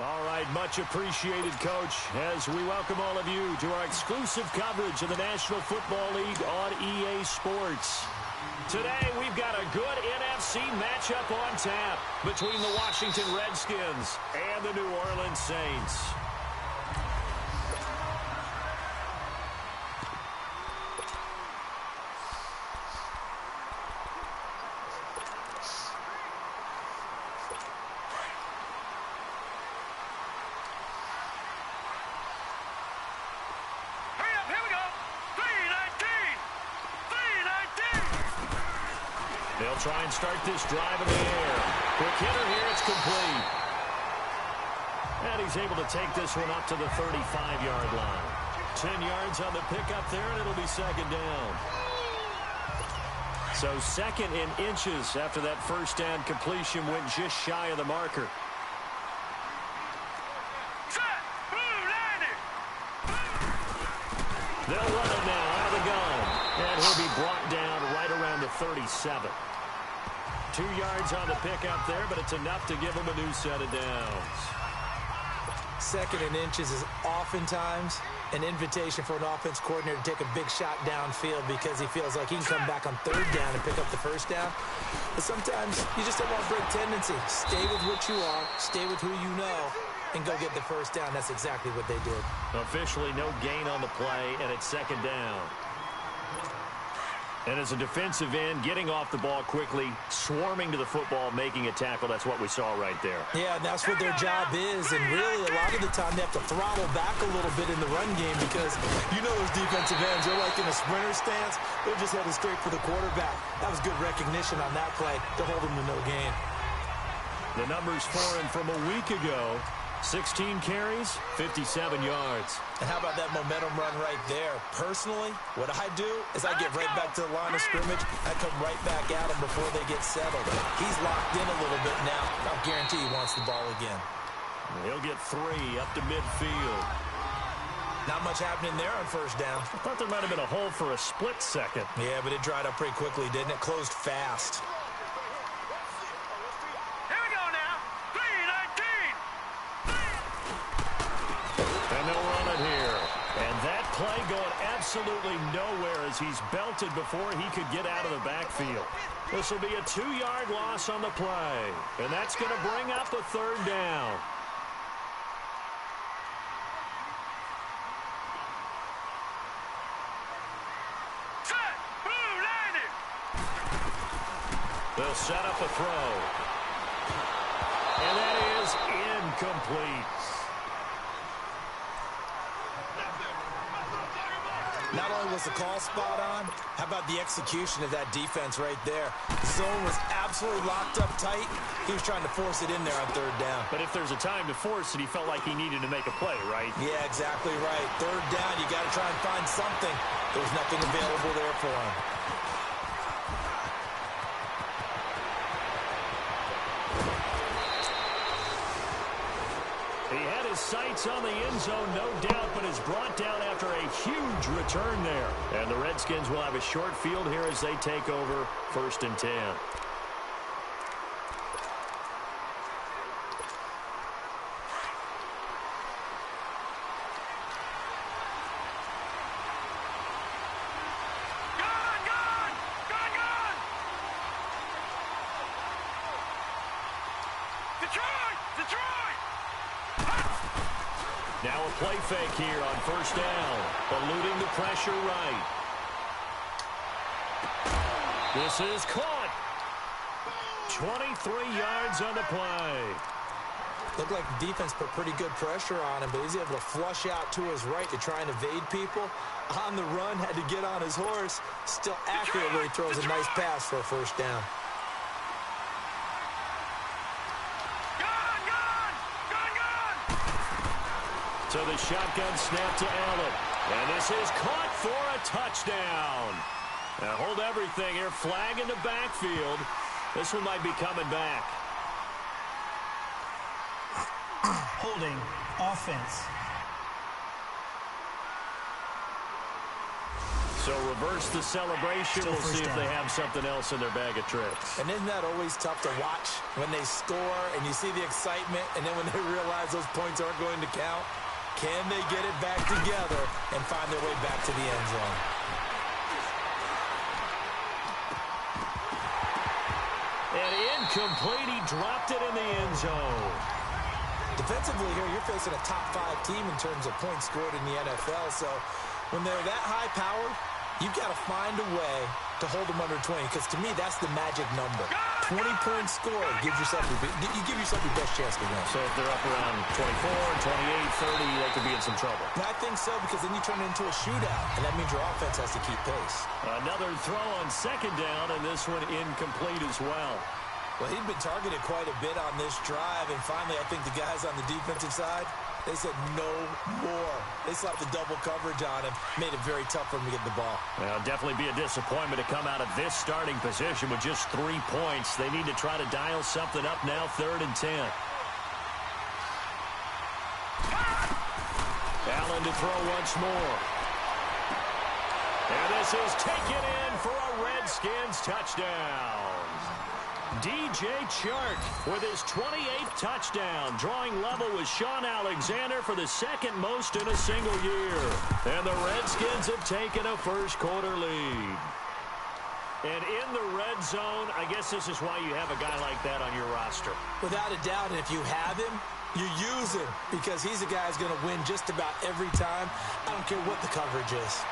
All right, much appreciated, Coach, as we welcome all of you to our exclusive coverage of the National Football League on EA Sports. Today, we've got a good NFC matchup on tap between the Washington Redskins and the New Orleans Saints. They'll try and start this drive in the air. Quick hitter here, it's complete. And he's able to take this one up to the 35-yard line. 10 yards on the pickup there, and it'll be second down. So second in inches after that first down completion went just shy of the marker. They'll run it now out of the gun. And he'll be brought down right around the 37. 2 yards on the pickup there, but it's enough to give him a new set of downs. Second and inches is oftentimes an invitation for an offense coordinator to take a big shot downfield because he feels like he can come back on third down and pick up the first down. But sometimes you just don't want to break tendency. Stay with what you are, stay with who you know, and go get the first down. That's exactly what they did. Officially no gain on the play, and it's second down. And as a defensive end, getting off the ball quickly, swarming to the football, making a tackle, that's what we saw right there. Yeah, and that's what their job is. And really, a lot of the time, they have to throttle back a little bit in the run game because you know those defensive ends, they're like in a sprinter stance. They're just headed straight for the quarterback. That was good recognition on that play to hold them to no gain. The numbers for him from a week ago. 16 carries, 57 yards. And how about that momentum run right there? Personally, what I do is I get right back to the line of scrimmage. I come right back at him before they get settled. He's locked in a little bit now. I'll guarantee he wants the ball again. He'll get 3 up to midfield. Not much happening there on first down. I thought there might have been a hole for a split second. Yeah, but it dried up pretty quickly, didn't it? Closed fast. Play going absolutely nowhere as he's belted before he could get out of the backfield. This will be a 2-yard loss on the play, and that's going to bring up a third down. They'll set up a throw. And that is incomplete. Not only was the call spot on, how about the execution of that defense right there? The zone was absolutely locked up tight. He was trying to force it in there on third down. But if there's a time to force it, he felt like he needed to make a play, right? Yeah, exactly right. Third down, you got to try and find something. There's nothing available there for him. He had his sights on the end zone, no doubt, but is brought down after a huge return there. And the Redskins will have a short field here as they take over 1st and 10. Now a play fake here on first down. Eluding the pressure right. This is caught. 23 yards on the play. Looked like the defense put pretty good pressure on him, but he's able to flush out to his right to try and evade people. On the run, had to get on his horse. Still accurately throws a nice pass for a first down. So the shotgun snap to Allen. And this is caught for a touchdown. Now hold everything here. Flag in the backfield. This one might be coming back. Holding offense. So reverse the celebration. Still We'll see if down. they have something else in their bag of tricks. And isn't that always tough to watch when they score and you see the excitement, and then when they realize those points aren't going to count? Can they get it back together and find their way back to the end zone? And incomplete. He dropped it in the end zone. Defensively here, you're facing a top-5 team in terms of points scored in the NFL. So when they're that high-powered, you've got to find a way to hold them under 20, because to me, that's the magic number. 20 points scored gives yourself you give yourself your best chance to win. So if they're up around 24, 28, 30, they could be in some trouble. And I think so, because then you turn it into a shootout, and that means your offense has to keep pace. Another throw on second down, and this one incomplete as well. Well, he'd been targeted quite a bit on this drive, and finally I think the guys on the defensive side, they said no more. They slapped the double coverage on him, made it very tough for him to get the ball. Well, definitely be a disappointment to come out of this starting position with just 3 points. They need to try to dial something up now, 3rd and 10. Allen to throw once more. And this is taken in for a Redskins touchdown. DJ Chark with his 28th touchdown, drawing level with Sean Alexander for the second most in a single year. And the Redskins have taken a first-quarter lead. And in the red zone, I guess this is why you have a guy like that on your roster. Without a doubt, and if you have him, you use him, because he's a guy who's going to win just about every time. I don't care what the coverage is.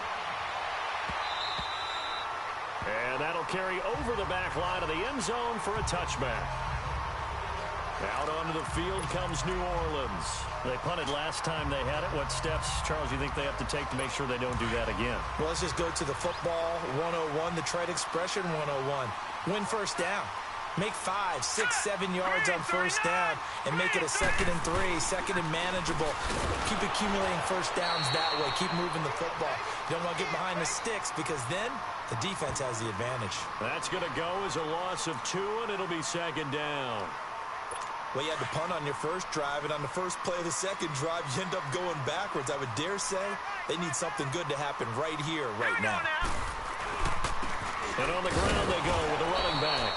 And that'll carry over the back line of the end zone for a touchback. Out onto the field comes New Orleans. They punted last time they had it. What steps, Charles, do you think they have to take to make sure they don't do that again? Well, let's just go to the football 101, the trade expression 101. Win first down. Make 5, 6, 7 yards on first down and make it a 2nd and 3, 2nd and manageable. Keep accumulating first downs that way. Keep moving the football. You don't want to get behind the sticks, because then the defense has the advantage. That's going to go as a loss of 2, and it'll be 2nd down. Well, you had to punt on your first drive, and on the first play of the second drive, you end up going backwards. I would dare say they need something good to happen right here, right now. And on the ground they go with a running back.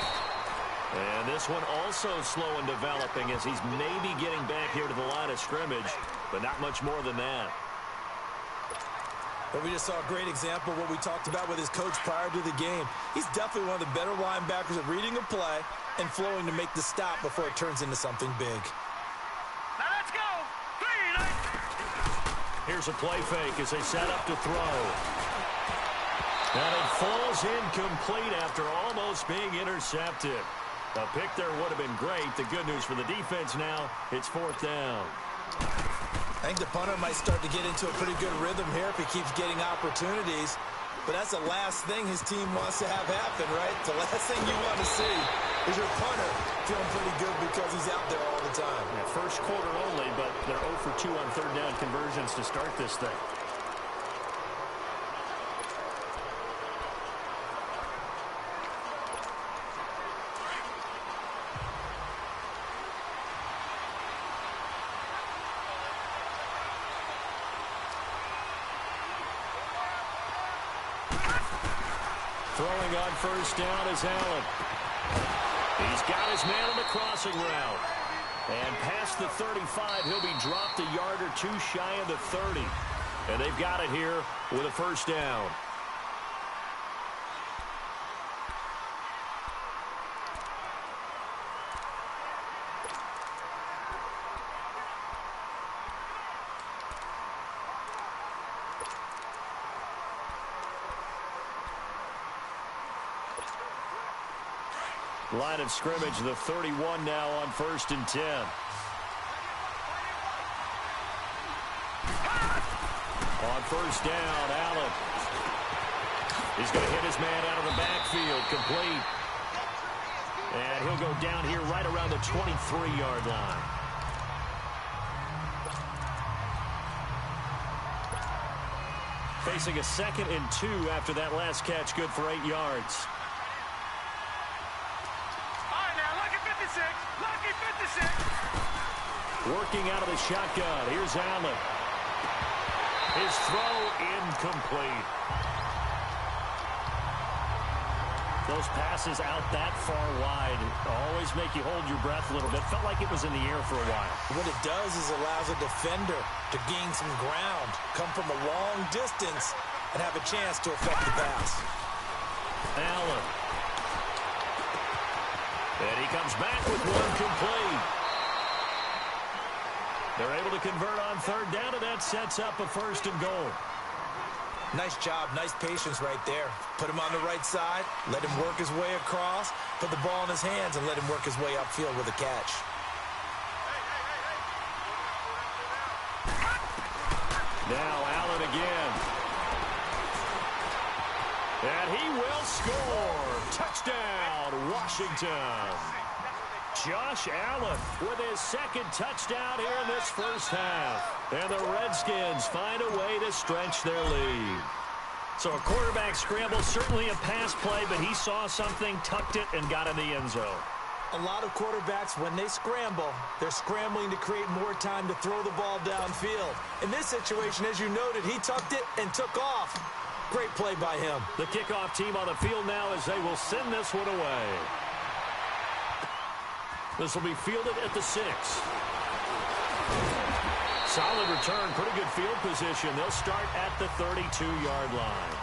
And this one also slow in developing as he's maybe getting back here to the line of scrimmage, but not much more than that. But we just saw a great example of what we talked about with his coach prior to the game. He's definitely one of the better linebackers at reading a play and flowing to make the stop before it turns into something big. Now let's go. Here's a play fake as they set up to throw. And it falls incomplete after almost being intercepted. A pick there would have been great. The good news for the defense now, it's 4th down. I think the punter might start to get into a pretty good rhythm here if he keeps getting opportunities. But that's the last thing his team wants to have happen, right? The last thing you want to see is your punter feeling pretty good because he's out there all the time. Yeah, first quarter only, but they're 0 for 2 on 3rd down conversions to start this thing. Throwing on first down is Allen. He's got his man on the crossing route. And past the 35, he'll be dropped a yard or 2 shy of the 30. And they've got it here with a first down. Line of scrimmage, the 31 now on 1st and 10. On 1st down, Allen. He's going to hit his man out of the backfield, complete. And he'll go down here right around the 23-yard line. Facing a 2nd and 2 after that last catch, good for 8 yards. All right, now, lucky 56. Lucky 56. Working out of the shotgun. Here's Allen. His throw incomplete. Those passes out that far wide always make you hold your breath a little bit. Felt like it was in the air for a while. What it does is allows a defender to gain some ground, come from a long distance, and have a chance to affect the pass. Allen. And he comes back with one complete. They're able to convert on 3rd down, and that sets up a 1st and goal. Nice job, nice patience right there. Put him on the right side, let him work his way across, put the ball in his hands, and let him work his way upfield with a catch. Now Allen again. And he will score. Touchdown, Washington. Josh Allen with his 2nd touchdown here in this 1st half. And the Redskins find a way to stretch their lead. So a quarterback scramble, certainly a pass play, but he saw something, tucked it, and got in the end zone. A lot of quarterbacks, when they scramble, they're scrambling to create more time to throw the ball downfield. In this situation, as you noted, he tucked it and took off. Great play by him. The kickoff team on the field now as they will send this one away. This will be fielded at the 6. Solid return, pretty good field position. They'll start at the 32-yard line.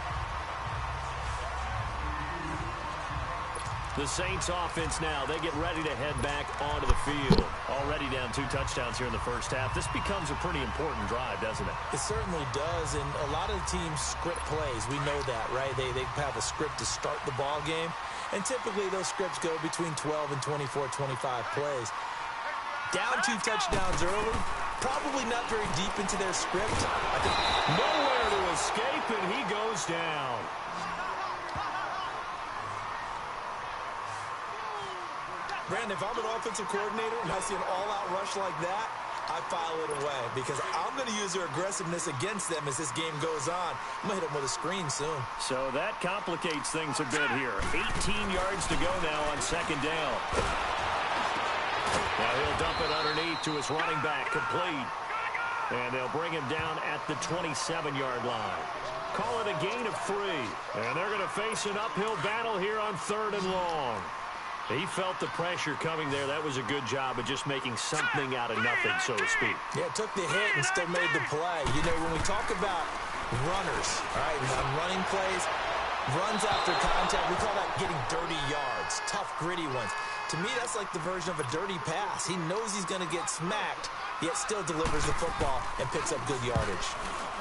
The Saints offense now, they get ready to head back onto the field. Already down 2 touchdowns here in the 1st half. This becomes a pretty important drive, doesn't it? It certainly does, and a lot of the teams script plays. We know that, right? They have a script to start the ball game, and typically those scripts go between 12 and 24, 25 plays. Down 2 touchdowns early, probably not very deep into their script. Nowhere to escape, and he goes down. Brandon, if I'm an offensive coordinator and I see an all-out rush like that, I file it away because I'm going to use their aggressiveness against them as this game goes on. I'm going to hit them with a screen soon. So that complicates things a bit here. 18 yards to go now on 2nd down. Now he'll dump it underneath to his running back, complete. And they'll bring him down at the 27-yard line. Call it a gain of 3. And they're going to face an uphill battle here on 3rd and long. He felt the pressure coming there. That was a good job of just making something out of nothing, so to speak. Yeah, took the hit and still made the play. You know, when we talk about runners, all right, on running plays, runs after contact, we call that getting dirty yards, tough, gritty ones. To me, that's like the version of a dirty pass. He knows he's going to get smacked, yet still delivers the football and picks up good yardage.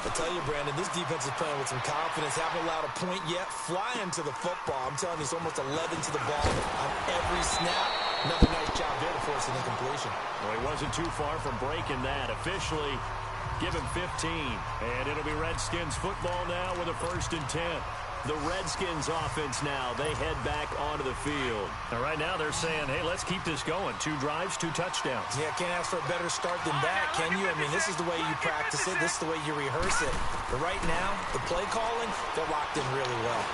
I tell you, Brandon, this defense is playing with some confidence. Haven't allowed a point yet. Flying to the football. I'm telling you, it's almost 11 to the ball on every snap. Another nice job there to force an incompletion. Well, he wasn't too far from breaking that. Officially, give him 15. And it'll be Redskins football now with a 1st and 10. The Redskins offense now, they head back onto the field. And right now they're saying, hey, let's keep this going. 2 drives, 2 touchdowns. Yeah, can't ask for a better start than that, can you? I mean, this is the way you practice it. This is the way you rehearse it. But right now, the play calling, they're locked in really well.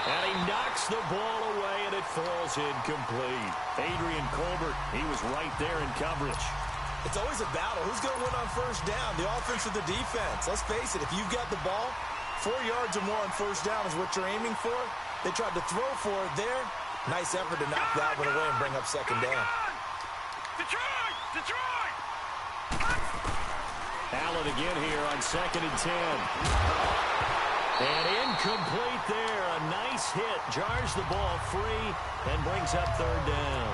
And he knocks the ball away, and it falls incomplete. Adrian Colbert, he was right there in coverage. It's always a battle. Who's going to win on 1st down, the offense or the defense? Let's face it, if you've got the ball, 4 yards or more on 1st down is what you're aiming for. They tried to throw for it there. Nice effort to knock that one away and bring up 2nd down. Detroit! Detroit! Allen again here on 2nd and 10. And incomplete there. A nice hit. Jars the ball free and brings up 3rd down.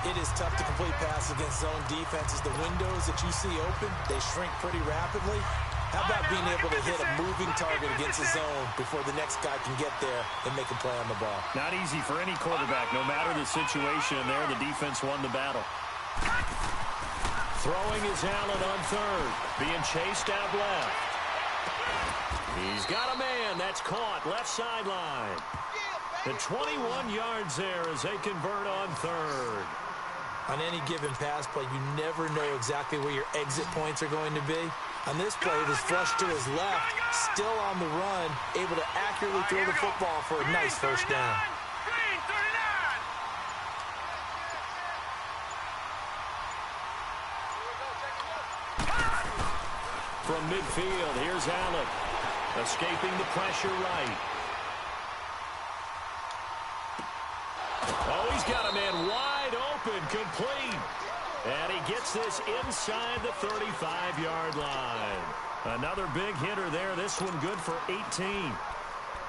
It is tough to complete passes against zone defenses. The windows that you see open, they shrink pretty rapidly. How about being able to hit a moving target against his zone before the next guy can get there and make a play on the ball? Not easy for any quarterback, no matter the situation. And there, the defense won the battle. Throwing is Allen on third. Being chased out left. He's got a man. That's caught. Left sideline. The 21 yards there as they convert on third. On any given pass play, you never know exactly where your exit points are going to be. On this play, it was flushed to his left, still on the run, able to accurately throw the football for a nice first down. From midfield, here's Allen. Escaping the pressure right. Oh, he's got a man wide open, complete. And he gets this inside the 35-yard line. Another big hitter there. This one good for 18.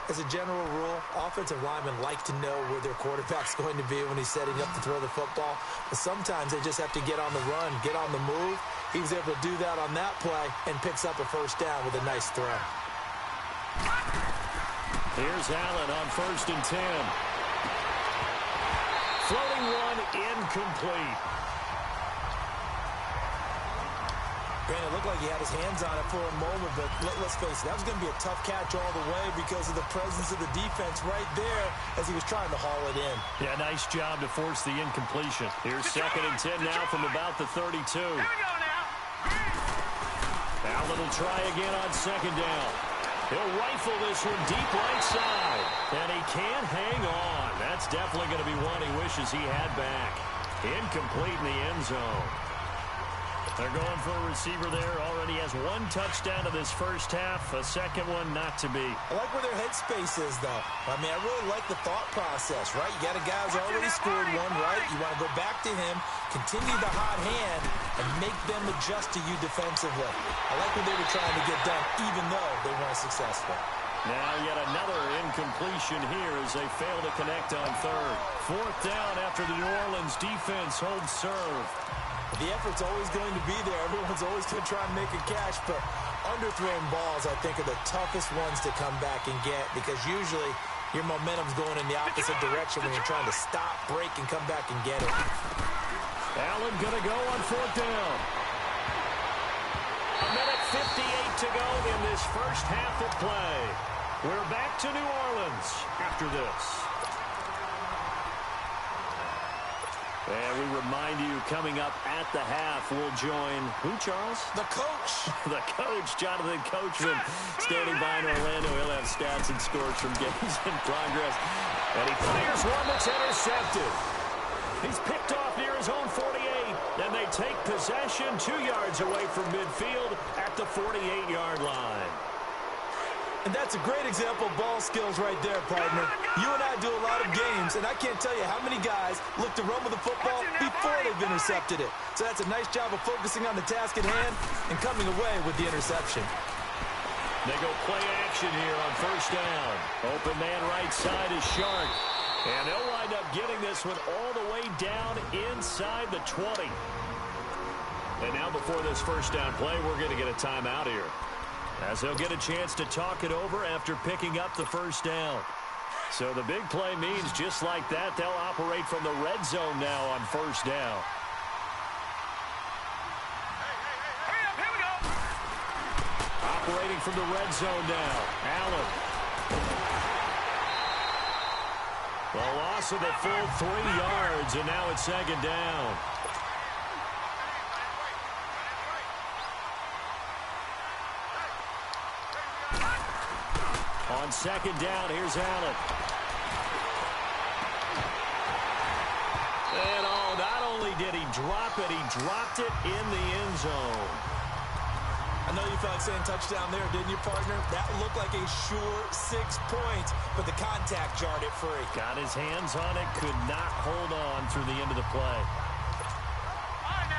As a general rule, offensive linemen like to know where their quarterback's going to be when he's setting up to throw the football. But sometimes they just have to get on the run, get on the move. He was able to do that on that play and picks up a first down with a nice throw. Here's Allen on 1st and 10. Floating one, incomplete. Brandon, it looked like he had his hands on it for a moment, but let's face it, that was going to be a tough catch all the way because of the presence of the defense right there as he was trying to haul it in. Yeah, nice job to force the incompletion. Here's 2nd and 10 now from about the 32. Here we go now. Allen will try again on 2nd down. He'll rifle this one deep right side. And he can't hang on. That's definitely going to be one he wishes he had back. Incomplete in the end zone. They're going for a receiver there. Already has 1 touchdown to this first half. A second one not to be. I like where their headspace is, though. I mean, I really like the thought process, right? You got a guy who's already scored one, right? You want to go back to him, continue the hot hand, and make them adjust to you defensively. I like what they were trying to get done, even though they weren't successful. Now yet another incompletion here as they fail to connect on 3rd. 4th down after the New Orleans defense holds serve. The effort's always going to be there. Everyone's always going to try and make a catch, but underthrown balls, I think, are the toughest ones to come back and get because usually your momentum's going in the opposite direction when you're trying to stop, break, and come back and get it. Allen going to go on 4th down. A minute 58 to go in this first half of play. We're back to New Orleans after this. And we remind you, coming up at the half, we'll join who, Charles? The coach. The coach, Jonathan Coachman, standing by in Orlando. He'll have stats and scores from games in progress. And he fires one that's intercepted. He's picked off near his own 48. And they take possession 2 yards away from midfield at the 48-yard line. And that's a great example of ball skills right there, partner. You and I do a lot of games, and I can't tell you how many guys look to run with the football before they've intercepted it. So that's a nice job of focusing on the task at hand and coming away with the interception. They go play action here on 1st down. Open man right side is Shark. And they'll wind up getting this one all the way down inside the 20. And now before this 1st down play, we're going to get a timeout here, as they'll get a chance to talk it over after picking up the 1st down. So the big play means just like that, they'll operate from the red zone now on 1st down. Hurry up, here we go. Operating from the red zone now, Allen. The loss of the full 3 yards, and now it's 2nd down. On 2nd down, here's Allen. And not only did he drop it, he dropped it in the end zone. I know you felt like saying touchdown there, didn't you, partner? That looked like a sure 6 points, but the contact jarred it free. Got his hands on it, could not hold on through the end of the play.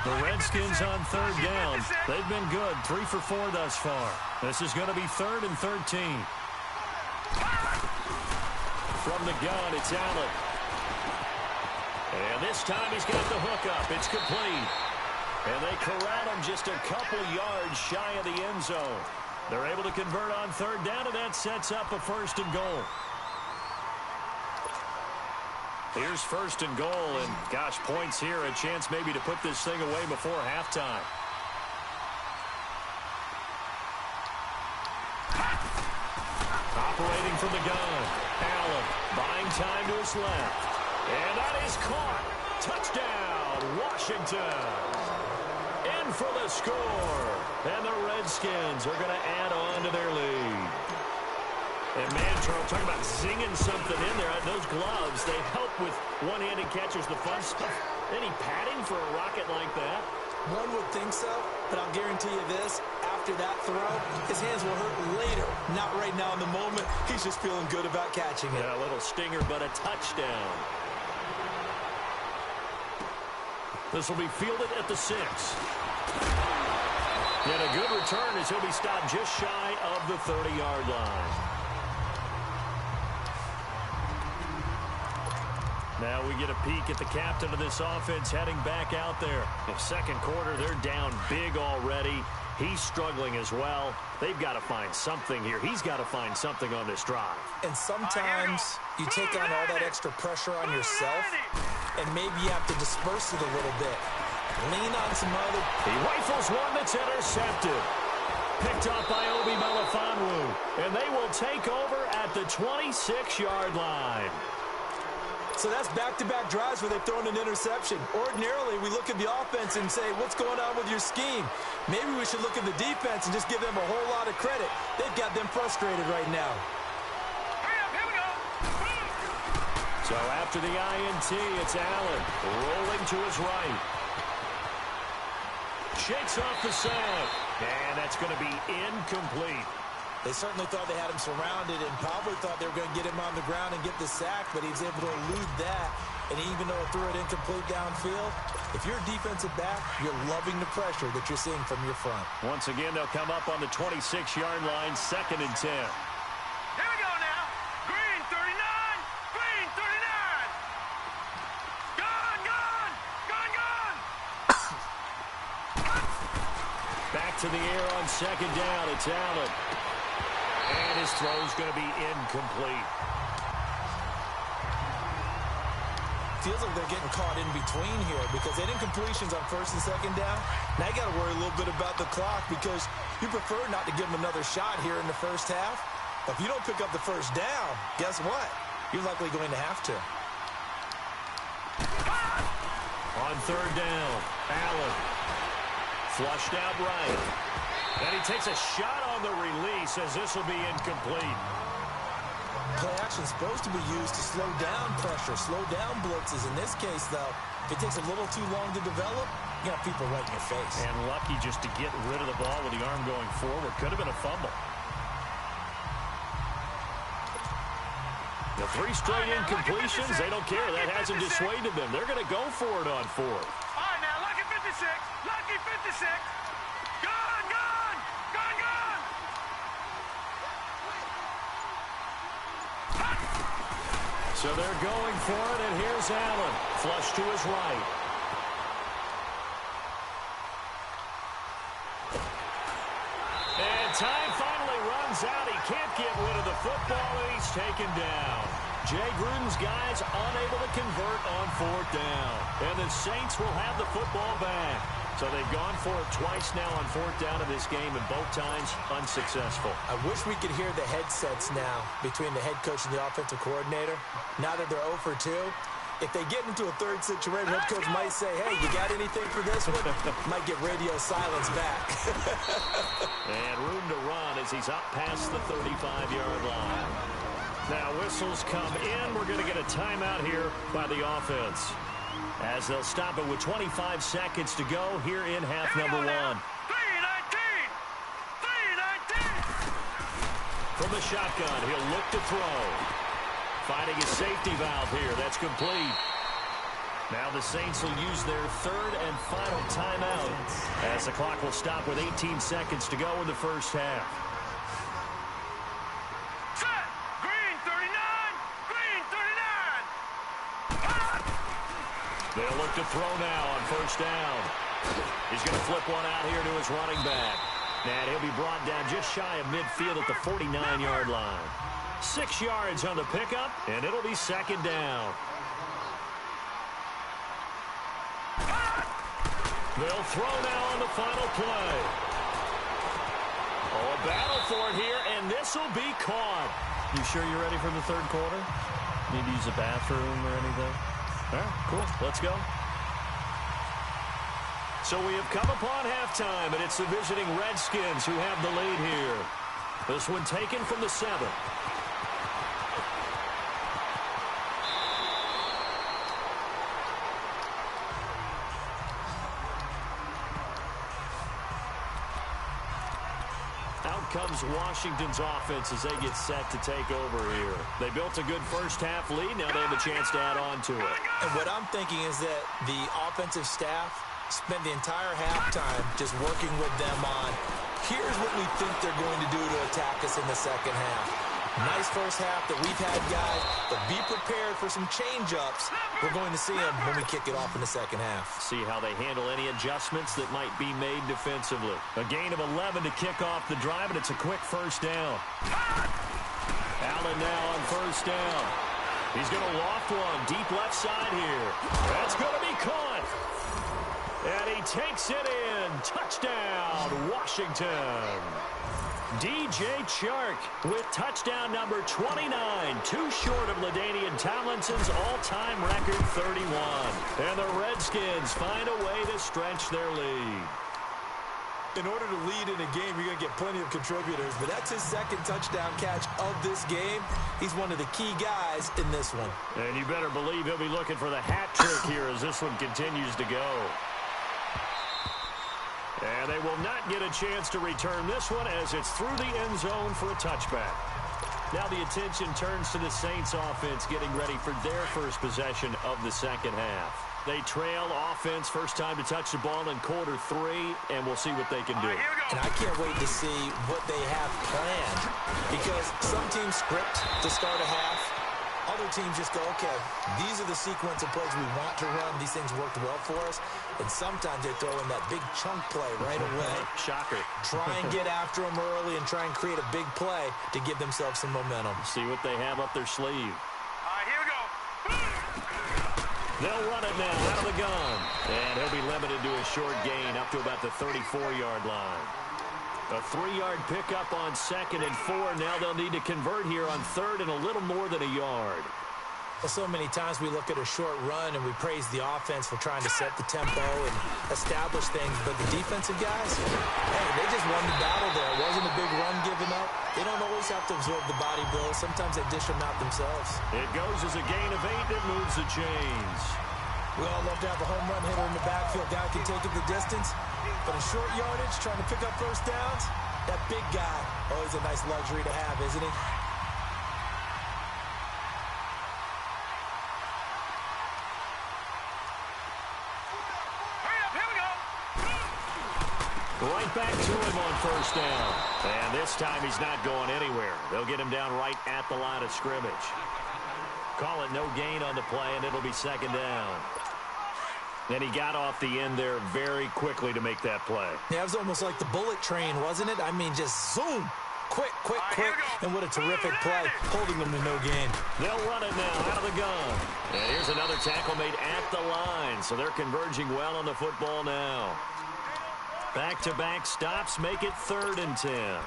The Redskins on 3rd down. They've been good, 3 for 4 thus far. This is going to be 3rd and 13. From the gun, it's Allen. And this time he's got the hook up. It's complete. And they corral him just a couple yards shy of the end zone. They're able to convert on third down, and that sets up a 1st and goal. Here's 1st and goal, and gosh, points here, a chance maybe to put this thing away before halftime. Operating from the gun, Allen buying time to his left, and that is caught. Touchdown, Washington. In for the score, and the Redskins are going to add on to their lead. And, man, Charles, talking about zinging something in there. Those gloves, they help with one-handed catchers, the fun stuff. Any padding for a rocket like that? One would think so, but I'll guarantee you this. After that throw, his hands will hurt later. Not right now in the moment. He's just feeling good about catching it. Yeah, a little stinger, but a touchdown. This will be fielded at the 6. Yet a good return as he'll be stopped just shy of the 30-yard line. Now we get a peek at the captain of this offense heading back out there. In second quarter, they're down big already. He's struggling as well. They've got to find something here. He's got to find something on this drive. And sometimes you take on all that extra pressure on yourself, and maybe you have to disperse it a little bit. Lean on some other. He rifles one that's intercepted. Picked up by Obi Melifonwu. And they will take over at the 26-yard line. So that's back-to-back drives where they've thrown an interception. Ordinarily, we look at the offense and say, what's going on with your scheme? Maybe we should look at the defense and just give them a whole lot of credit. They've got them frustrated right now. Here we go. So after the INT, it's Allen rolling to his right. Shakes off the sack. And that's going to be incomplete. They certainly thought they had him surrounded and probably thought they were going to get him on the ground and get the sack, but he was able to elude that. And even though it threw it incomplete downfield, if you're a defensive back, you're loving the pressure that you're seeing from your front. Once again, they'll come up on the 26-yard line, 2nd and 10. Here we go now. Green 39. Green 39. Gone, gone. Gone, gone. Back to the air on 2nd down. It's Allen. And his throw's going to be incomplete. Feels like they're getting caught in between here because they didn't completions on 1st and 2nd down. Now you got to worry a little bit about the clock because you prefer not to give them another shot here in the first half. But if you don't pick up the 1st down, guess what? You're likely going to have to. On 3rd down, Allen. Flushed out right. And he takes a shot on the release as this will be incomplete. Play action is supposed to be used to slow down pressure, slow down blitzes. In this case, though, if it takes a little too long to develop, you got people right in your face. And lucky just to get rid of the ball with the arm going forward. Could have been a fumble. The 3 straight incompletions, they don't care. That hasn't dissuaded them. They're going to go for it on 4th. All right, now, lucky 56. Lucky 56. Gone, gone. Gone, gone. So they're going for it, and here's Allen. Flush to his right. And time finally runs out. He can't get rid of the football, and he's taken down. Jay Gruden's guys unable to convert on 4th down. And the Saints will have the football back. So they've gone for it twice now on 4th down in this game, and both times unsuccessful. I wish we could hear the headsets now between the head coach and the offensive coordinator. Now that they're 0 for 2, if they get into a 3rd situation, head coach might say, hey, you got anything for this one? Might get radio silence back. And room to run as he's up past the 35-yard line. Now whistles come in. We're going to get a timeout here by the offense, as they'll stop it with 25 seconds to go here in half number 1. 3:19. 3:19. From the shotgun, he'll look to throw. Finding his safety valve here. That's complete. Now the Saints will use their 3rd and final timeout as the clock will stop with 18 seconds to go in the first half. Set. Green 39. Green 39. They'll look to throw now on 1st down. He's going to flip one out here to his running back. And he'll be brought down just shy of midfield at the 49-yard line. 6 yards on the pickup, and it'll be second down. They'll throw now on the final play. Oh, a battle for it here, and this will be caught. You sure you're ready for the third quarter? Need to use a bathroom or anything? All right, cool. Let's go. So we have come upon halftime, and it's the visiting Redskins who have the lead here. This one taken from the 7. Out comes Washington's offense as they get set to take over here. They built a good first-half lead. Now they have a chance to add on to it. And what I'm thinking is that the offensive staff spent the entire halftime just working with them on, here's what we think they're going to do to attack us in the second half. Nice first half that we've had, guys, but be prepared for some change-ups. We're going to see them when we kick it off in the second half. See how they handle any adjustments that might be made defensively. A gain of 11 to kick off the drive, and it's a quick first down. Allen now on first down. He's going to loft one deep left side here. That's going to be caught. And he takes it in. Touchdown, Washington. DJ Chark with touchdown number 29, too short of LaDainian Tomlinson's all-time record 31. And the Redskins find a way to stretch their lead. In order to lead in a game, you're going to get plenty of contributors, but that's his second touchdown catch of this game. He's one of the key guys in this one. And you better believe he'll be looking for the hat trick here as this one continues to go. And they will not get a chance to return this one as it's through the end zone for a touchback. Now the attention turns to the Saints offense getting ready for their first possession of the second half. They trail offense first time to touch the ball in quarter 3, and we'll see what they can do. And I can't wait to see what they have planned, because some teams script to start a half. Other teams just go, okay, these are the sequence of plays we want to run. These things worked well for us. And sometimes they throw in that big chunk play right away. Shocker. Try and get after them early and try and create a big play to give themselves some momentum. See what they have up their sleeve. All right, here we go. They'll run it now out of the gun. And he'll be limited to a short gain up to about the 34-yard line. A 3-yard pickup on 2nd and 4. Now they'll need to convert here on 3rd and a little more than a yard. Well, so many times we look at a short run and we praise the offense for trying to set the tempo and establish things. But the defensive guys, hey, they just won the battle there. It wasn't a big run given up. They don't always have to absorb the body blows. Sometimes they dish them out themselves. It goes as a gain of 8 that moves the chains. We all love to have a home run hitter in the backfield. Guy can take it the distance. But in short yardage, trying to pick up first downs, that big guy, always a nice luxury to have, isn't he? Hurry up, here we go. Right back to him on first down. And this time he's not going anywhere. They'll get him down right at the line of scrimmage. Call it no gain on the play, and it'll be second down. And he got off the end there very quickly to make that play. Yeah, it was almost like the bullet train, wasn't it? I mean, just zoom. Quick, quick, quick. And what a terrific play, holding them to no gain. They'll run it now out of the gun. And here's another tackle made at the line. So they're converging well on the football now. Back-to-back stops make it 3rd and 10.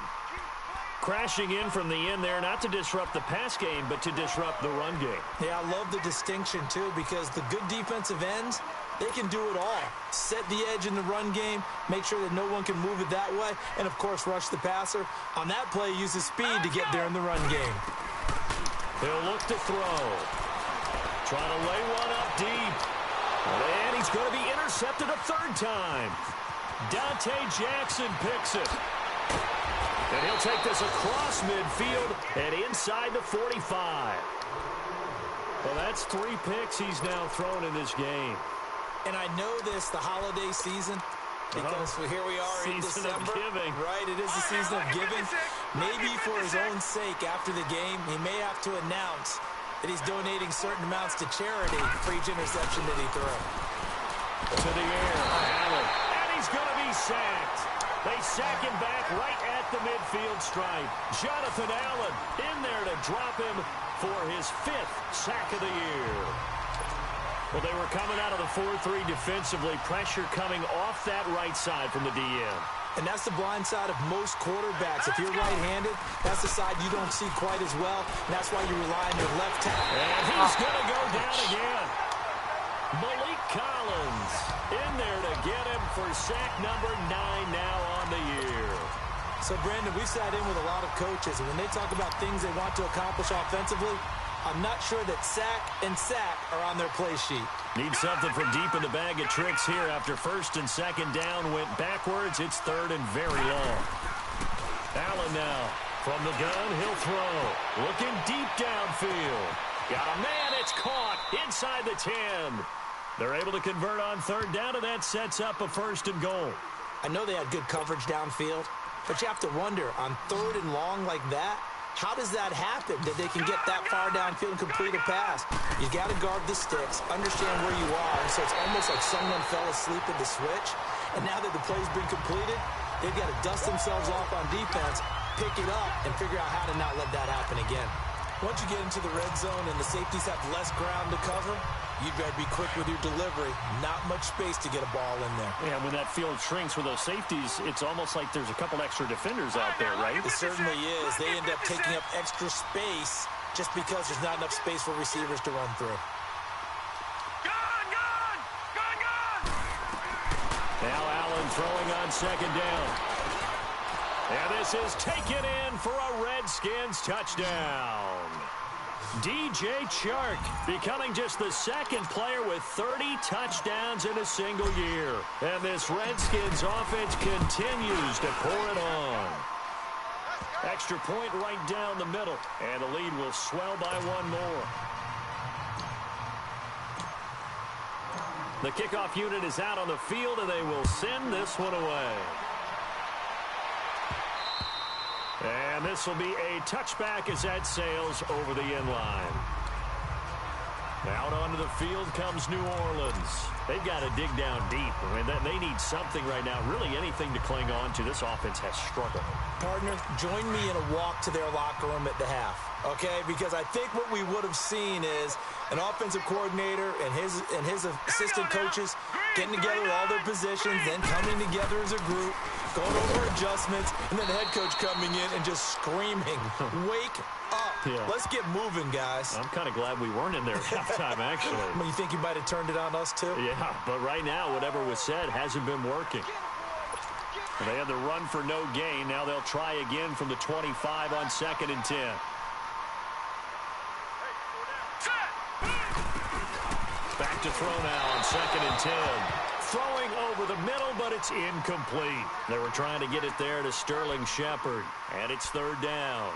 Crashing in from the end there, not to disrupt the pass game, but to disrupt the run game. Yeah, I love the distinction, too, because the good defensive ends, they can do it all. Set the edge in the run game, make sure that no one can move it that way, and, of course, rush the passer. On that play, use his speed to get there in the run game. He'll look to throw. Trying to lay one up deep. And he's going to be intercepted a 3rd time. Dante Jackson picks it. And he'll take this across midfield and inside the 45. Well, that's 3 picks he's now thrown in this game. And I know this, the holiday season, because here we are in Season of December. giving. Right, it is the season of giving. Maybe for his own sake after the game, he may have to announce that he's donating certain amounts to charity for each interception that he threw. To the air, Allen. And he's going to be sacked. They sack him back right at the midfield stripe. Jonathan Allen in there to drop him for his 5th sack of the year. Well, they were coming out of the 4-3 defensively. Pressure coming off that right side from the DM. And that's the blind side of most quarterbacks. If you're right-handed, that's the side you don't see quite as well. And that's why you rely on your left tackle. And he's going to go down again. Malik Collins in there to get him for sack number 9 now on the year. So, Brandon, we sat in with a lot of coaches, and when they talk about things they want to accomplish offensively, I'm not sure that sack and sack are on their play sheet. Need something from deep in the bag of tricks here after 1st and 2nd down went backwards. It's 3rd and very long. Allen now from the gun. He'll throw. Looking deep downfield. Got a man. It's caught inside the 10. They're able to convert on 3rd down, and that sets up a 1st and goal. I know they had good coverage downfield, but you have to wonder, on 3rd and long like that, how does that happen, that they can get that far downfield and complete a pass? You got to guard the sticks, understand where you are, so it's almost like someone fell asleep at the switch, and now that the play's been completed, they've got to dust themselves off on defense, pick it up, and figure out how to not let that happen again. Once you get into the red zone and the safeties have less ground to cover, you better be quick with your delivery. Not much space to get a ball in there. Yeah, when that field shrinks with those safeties, it's almost like there's a couple extra defenders out there, right? It certainly is. They end up taking up extra space just because there's not enough space for receivers to run through. Now Allen throwing on 2nd down. And this is taken in for a Redskins touchdown. DJ Chark becoming just the 2nd player with 30 touchdowns in a single year. And this Redskins offense continues to pour it on. Extra point right down the middle. And the lead will swell by 1 more. The kickoff unit is out on the field, and they will send this one away. And this will be a touchback as that sails over the end line. Out onto the field comes New Orleans. They've got to dig down deep. I mean, they need something right now, really anything to cling on to. This offense has struggled. Partner, join me in a walk to their locker room at the half, okay? Because I think what we would have seen is an offensive coordinator and his assistant coaches getting together with all their positions, then coming together as a group, going over adjustments, and then the head coach coming in and just screaming, wake up. Yeah. Let's get moving, guys. I'm kind of glad we weren't in there at halftime, actually. You think you might have turned it on us, too? Yeah, but right now, whatever was said hasn't been working. They had the run for no gain. Now they'll try again from the 25 on 2nd and 10. Back to throw now on 2nd and 10. Throwing over the middle, but it's incomplete. They were trying to get it there to Sterling Shepard, and it's 3rd down.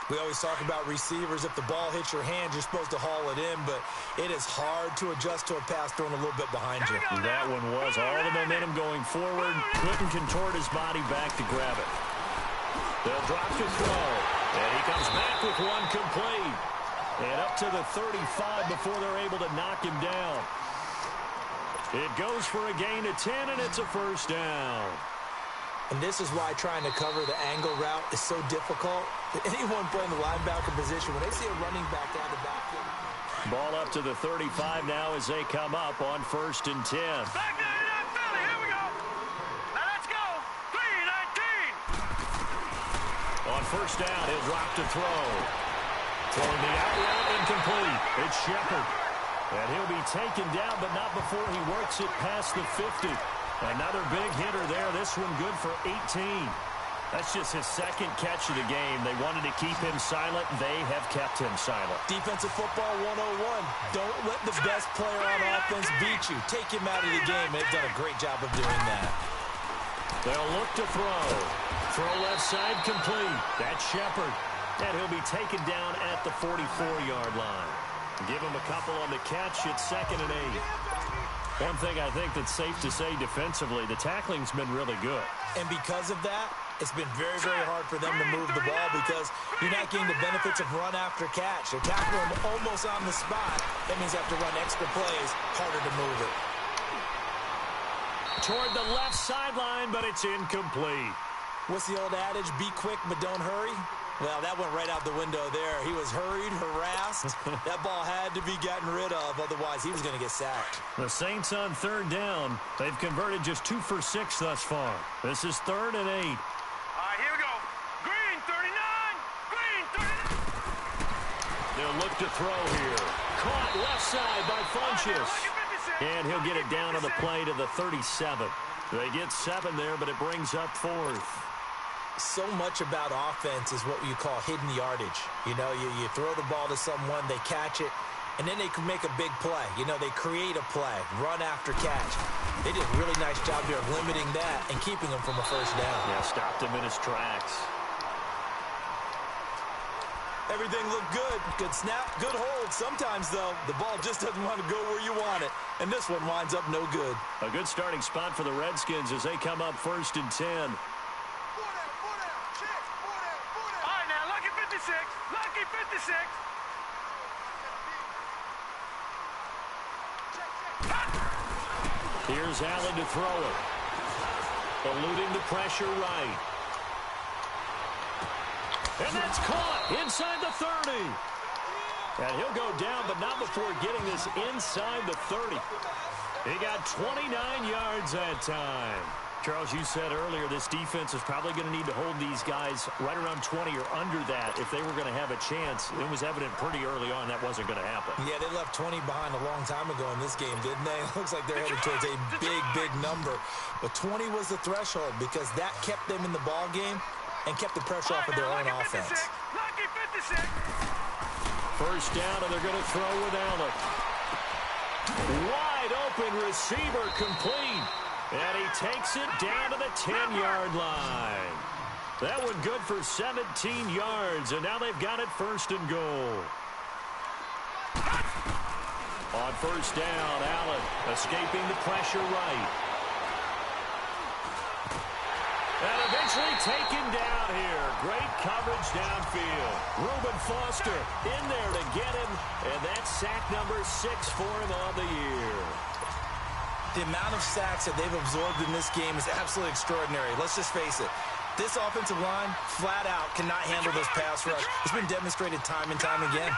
We always talk about receivers. If the ball hits your hand, you're supposed to haul it in, but it is hard to adjust to a pass thrown a little bit behind you. That one was all the momentum going forward. Couldn't contort his body back to grab it. They'll drop to throw, and he comes back with one complete. And up to the 35 before they're able to knock him down. It goes for a gain of 10, and it's a 1st down. And this is why trying to cover the angle route is so difficult. Anyone playing the linebacker position, when they see a running back out of the backfield. Ball up to the 35 now as they come up on 1st and 10. Back to the Philly. Here we go. Now let's go. 3-19. On 1st down, he'll drop to throw. Throwing the out route, incomplete. It's Shepard. And he'll be taken down, but not before he works it past the 50. Another big hitter there. This one good for 18. That's just his 2nd catch of the game. They wanted to keep him silent. They have kept him silent. Defensive football 101. Don't let the best player on offense beat you. Take him out of the game. They've done a great job of doing that. They'll look to throw. Throw left side complete. That's Shepard. And he'll be taken down at the 44-yard line. Give him a couple on the catch. It's 2nd and 8. One thing I think that's safe to say defensively, the tackling's been really good. And because of that, it's been very, very hard for them to move the ball because you're not getting the benefits of run after catch. They're tackling them almost on the spot. That means they have to run extra plays, harder to move it. Toward the left sideline, but it's incomplete. What's the old adage? Be quick, but don't hurry. Well, that went right out the window there. He was hurried, harassed. That ball had to be gotten rid of, otherwise he was going to get sacked. The Saints on third down. They've converted just 2 for 6 thus far. This is 3rd and 8. All right, here we go. Green, 39. Green, 39. They'll look to throw here. Caught left side by Funchess. And he'll get it down on the play to the 37. They get 7 there, but it brings up 4th. So much about offense is what you call hidden yardage. You know, you throw the ball to someone, they catch it, and then they can make a big play. You know, they create a play, run after catch. They did a really nice job here of limiting that and keeping him from a first down. Yeah, stopped him in his tracks. Everything looked good. Good snap, good hold. Sometimes, though, the ball just doesn't want to go where you want it, and this one winds up no good. A good starting spot for the Redskins as they come up 1st and 10. Lucky 56. Here's Allen to throw it. Eluding the pressure right. And that's caught inside the 30. And he'll go down, but not before getting this inside the 30. He got 29 yards that time. Charles, you said earlier this defense is probably going to need to hold these guys right around 20 or under that if they were going to have a chance. It was evident pretty early on that wasn't going to happen. Yeah, they left 20 behind a long time ago in this game, didn't they? It looks like they're headed towards a big number. But 20 was the threshold because that kept them in the ball game and kept the pressure off of their own offense. Lucky 56. First down, and they're going to throw with Allen. Wide open receiver complete. And he takes it down to the 10-yard line. That one good for 17 yards, and now they've got it 1st and goal. On first down, Allen escaping the pressure right. And eventually taken down here. Great coverage downfield. Reuben Foster in there to get him, and that's sack number 6 for him on the year. The amount of sacks that they've absorbed in this game is absolutely extraordinary. Let's just face it. This offensive line, flat out, cannot handle this pass rush. It's been demonstrated time and time again.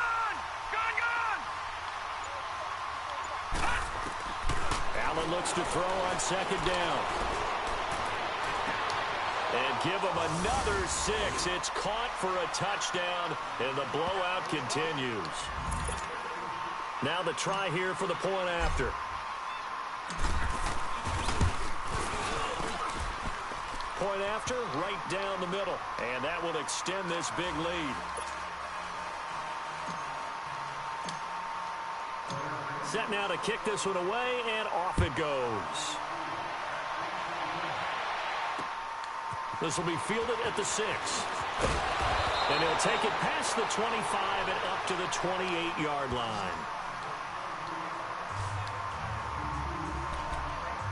Allen looks to throw on 2nd down. And give him another 6. It's caught for a touchdown, and the blowout continues. Now the try here for the point after. Point after, right down the middle. And that will extend this big lead. Set now to kick this one away, and off it goes. This will be fielded at the 6. And he'll take it past the 25 and up to the 28-yard line.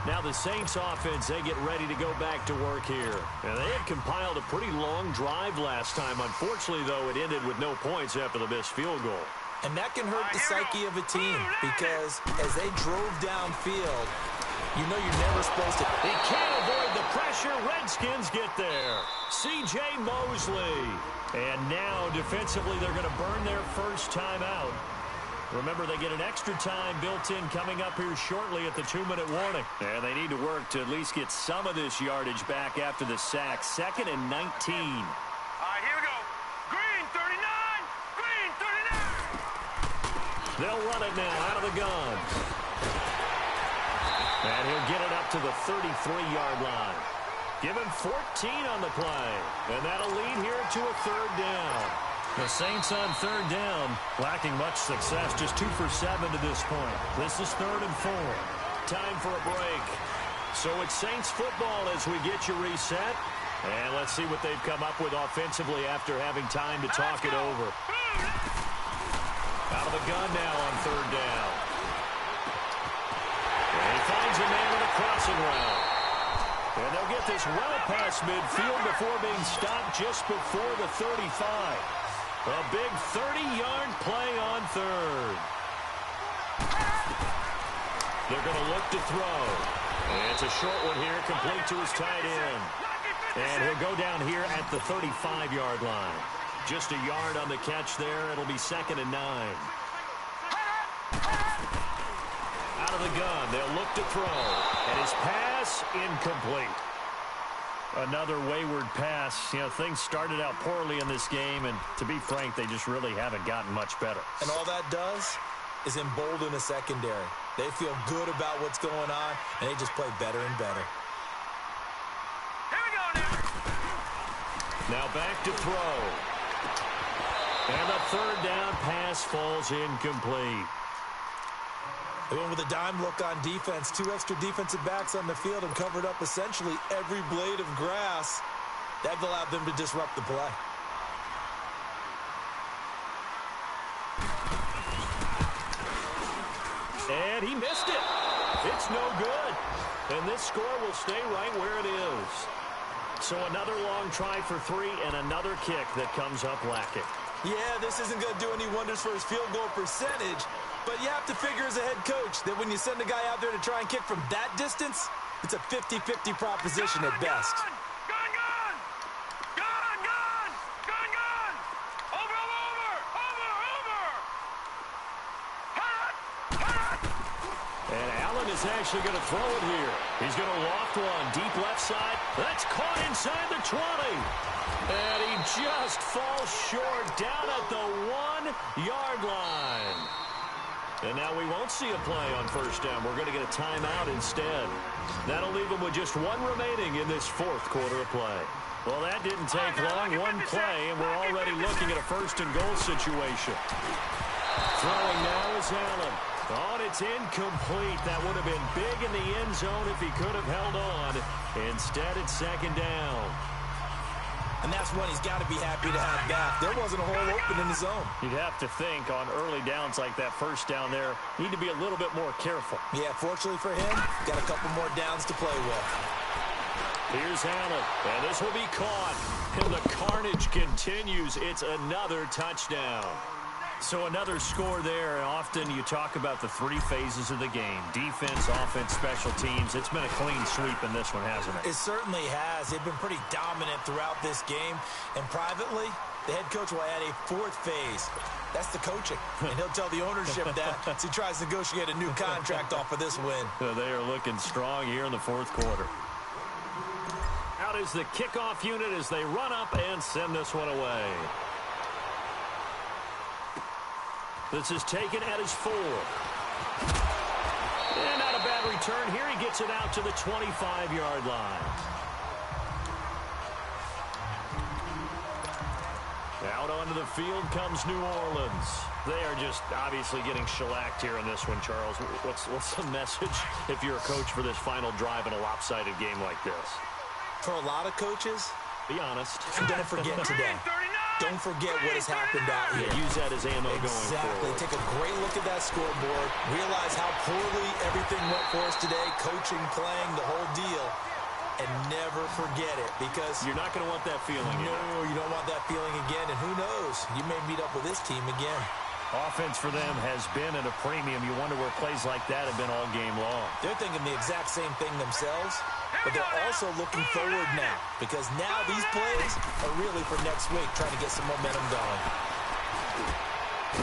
Now the Saints offense, they get ready to go back to work here. And they had compiled a pretty long drive last time. Unfortunately, though, it ended with no points after the missed field goal. And that can hurt the psyche of a team because as they drove downfield, you know you're never supposed to. He can't avoid the pressure. Redskins get there. C.J. Mosley. And now defensively they're going to burn their first time out. Remember, they get an extra time built in coming up here shortly at the 2-minute warning. And they need to work to at least get some of this yardage back after the sack. 2nd and 19. All right, here we go. Green, 39. Green, 39. They'll run it now out of the gun. And he'll get it up to the 33-yard line. Give him 14 on the play. And that'll lead here to a 3rd down. The Saints on 3rd down, lacking much success, just 2 for 7 to this point. This is 3rd and 4. Time for a break. So it's Saints football as we get you reset. And let's see what they've come up with offensively after having time to talk it over. Out of the gun now on 3rd down. And he finds a man with a crossing route. And they'll get this well past midfield before being stopped just before the 35. A big 30-yard play on 3rd. They're going to look to throw. It's a short one here, complete to his tight end. And he'll go down here at the 35-yard line. Just a yard on the catch there. It'll be 2nd and 9. Out of the gun, they'll look to throw. And his pass, incomplete. Another wayward pass. You know, things started out poorly in this game, and to be frank, they just really haven't gotten much better. And all that does is embolden a secondary. They feel good about what's going on, and they just play better and better. Here we go now. Now back to throw. And the 3rd down pass falls incomplete. They went with a dime look on defense. 2 extra defensive backs on the field and covered up essentially every blade of grass. That allowed them to disrupt the play. And he missed it. It's no good. And this score will stay right where it is. So another long try for 3 and another kick that comes up lacking. Yeah, this isn't going to do any wonders for his field goal percentage, but you have to figure as a head coach that when you send a guy out there to try and kick from that distance, it's a 50-50 proposition at best. Gun! And Allen is actually going to throw it here. He's going to loft one deep left side. That's caught inside the 20. And he just falls short down at the 1-yard line. And now we won't see a play on 1st down. We're going to get a timeout instead. That'll leave him with just 1 remaining in this 4th quarter of play. Well, that didn't take long. 1 play, and we're already looking at a 1st and goal situation. Throwing now is Allen. Oh, and it's incomplete. That would have been big in the end zone if he could have held on. Instead, it's 2nd down. And that's one he's got to be happy to have back. There wasn't a hole open in the zone. You'd have to think on early downs like that 1st down there, need to be a little bit more careful. Yeah, fortunately for him, got a couple more downs to play with. Here's Allen, and this will be caught. And the carnage continues. It's another touchdown. So another score there, and often you talk about the 3 phases of the game. Defense, offense, special teams. It's been a clean sweep in this one, hasn't it? It certainly has. They've been pretty dominant throughout this game. And privately, the head coach will add a 4th phase. That's the coaching. And he'll tell the ownership that as he tries to negotiate a new contract off of this win. They are looking strong here in the 4th quarter. Out is the kickoff unit as they run up and send this one away. This is taken at his 4. And not a bad return. Here he gets it out to the 25-yard line. Out onto the field comes New Orleans. They are just obviously getting shellacked here in this one, Charles. What's the message if you're a coach for this final drive in a lopsided game like this? For a lot of coaches, be honest. Don't forget today. Don't forget what has happened out here. Use that as ammo going forward. Take a great look at that scoreboard. Realize how poorly everything went for us today. Coaching, playing, the whole deal. And never forget it, because you're not going to want that feeling again. No, you don't want that feeling again. And who knows? You may meet up with this team again. Offense for them has been at a premium. You wonder where plays like that have been all game long. They're thinking the exact same thing themselves, but they're also looking forward now, because now these plays are really for next week, trying to get some momentum going.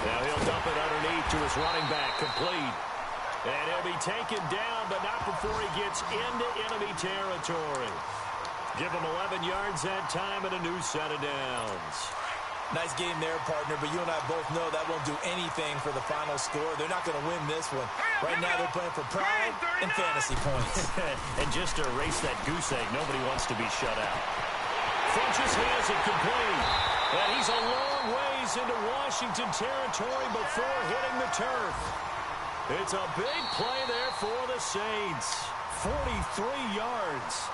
Now he'll dump it underneath to his running back, complete. And he'll be taken down, but not before he gets into enemy territory. Give him 11 yards that time and a new set of downs. Nice game there, partner, but you and I both know that won't do anything for the final score. They're not going to win this one. Right now they're playing for pride and fantasy points. And just to erase that goose egg, nobody wants to be shut out. Funches has it complete. And he's a long ways into Washington territory before hitting the turf. It's a big play there for the Saints. 43 yards.